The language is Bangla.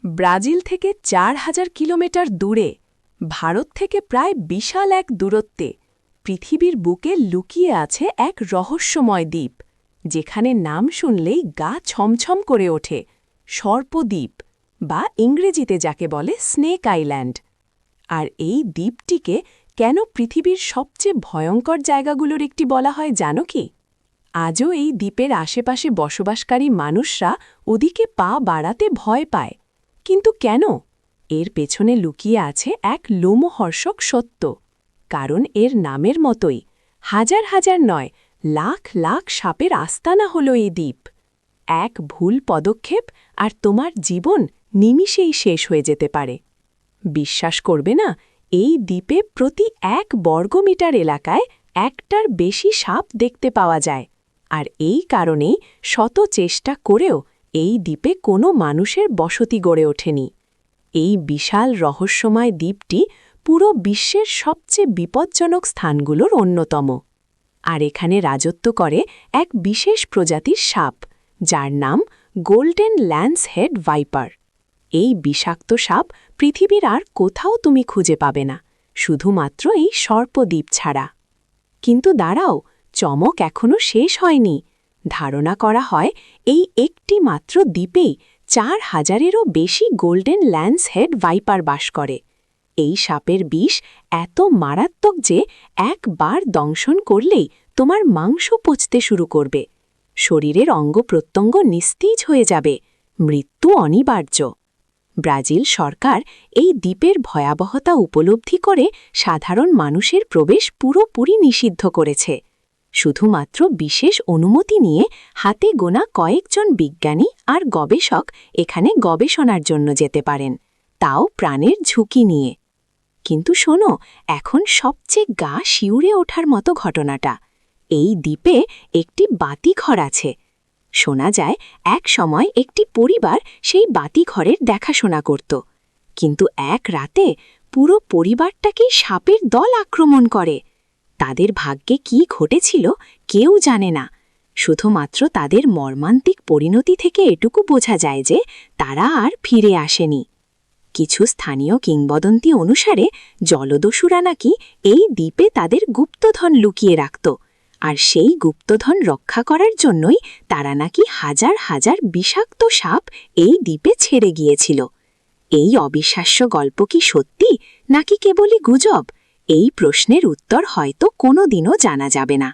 ব্রাজিল থেকে ৪,০০০ কিলোমিটার দূরে, ভারত থেকে প্রায় বিশাল এক দূরত্বে, পৃথিবীর বুকে লুকিয়ে আছে এক রহস্যময় দ্বীপ, যেখানে নাম শুনলেই গা ছমছম করে ওঠে, সর্পদ্বীপ, বা ইংরেজিতে যাকে বলে স্নেক আইল্যান্ড। আর এই দ্বীপটিকে কেন পৃথিবীর সবচেয়ে ভয়ঙ্কর জায়গাগুলোর একটি বলা হয় জানো কি? আজও এই দ্বীপের আশেপাশে বসবাসকারী মানুষরা ওদিকে পা বাড়াতে ভয় পায়। কিন্তু কেন? এর পেছনে লুকিয়ে আছে এক লোমহর্ষক সত্য। কারণ এর নামের মতোই হাজার হাজার নয়, লাখ লাখ সাপের আস্তানা হল এই দ্বীপ। এক ভুল পদক্ষেপ আর তোমার জীবন নিমিষেই শেষ হয়ে যেতে পারে। বিশ্বাস করবে না, এই দ্বীপে প্রতি ১ বর্গমিটার এলাকায় একটার বেশি সাপ দেখতে পাওয়া যায়। আর এই কারণেই শত চেষ্টা করেও এই দ্বীপে কোনো মানুষের বসতি গড়ে ওঠেনি। এই বিশাল রহস্যময় দ্বীপটি পুরো বিশ্বের সবচেয়ে বিপজ্জনক স্থানগুলোর অন্যতম। আর এখানে রাজত্ব করে এক বিশেষ প্রজাতির সাপ, যার নাম গোল্ডেন ল্যান্সহেড ভাইপার। এই বিষাক্ত সাপ পৃথিবীর আর কোথাও তুমি খুঁজে পাবে না, শুধুমাত্র এই সর্পদ্বীপ ছাড়া। কিন্তু দাঁড়াও, চমক এখনও শেষ হয়নি। ধারণা করা হয় এই একটি মাত্র দ্বীপেই ৪,০০০-এরও বেশি গোল্ডেন ল্যান্সহেড ভাইপার বাস করে। এই সাপের বিষ এত মারাত্মক যে একবার দংশন করলেই তোমার মাংস পচতে শুরু করবে, শরীরের অঙ্গপ্রত্যঙ্গ নিস্তেজ হয়ে যাবে, মৃত্যু অনিবার্য। ব্রাজিল সরকার এই দ্বীপের ভয়াবহতা উপলব্ধি করে সাধারণ মানুষের প্রবেশ পুরোপুরি নিষিদ্ধ করেছে। শুধুমাত্র বিশেষ অনুমতি নিয়ে হাতে গোনা কয়েকজন বিজ্ঞানী আর গবেষক এখানে গবেষণার জন্য যেতে পারেন, তাও প্রাণের ঝুঁকি নিয়ে। কিন্তু শোনো, এখন সবচেয়ে গা শিউরে ওঠার মতো ঘটনাটা। এই দ্বীপে একটি বাতিঘর আছে। শোনা যায় এক সময় একটি পরিবার সেই বাতিঘরের দেখাশোনা করত, কিন্তু এক রাতে পুরো পরিবারটাকেই সাপের দল আক্রমণ করে। তাদের ভাগ্যে কি ঘটেছিল কেউ জানে না, শুধুমাত্র তাদের মর্মান্তিক পরিণতি থেকে এটুকু বোঝা যায় যে তারা আর ফিরে আসেনি। কিছু স্থানীয় কিংবদন্তি অনুসারে জলদস্যুরা নাকি এই দ্বীপে তাদের গুপ্তধন লুকিয়ে রাখত, আর সেই গুপ্তধন রক্ষা করার জন্যই তারা নাকি হাজার হাজার বিষাক্ত সাপ এই দ্বীপে ছেড়ে গিয়েছিল। এই অবিশ্বাস্য গল্প কি সত্যি নাকি কেবলই গুজব? এই প্রশ্নের উত্তর হয়তো কোনোদিনও জানা যাবে না।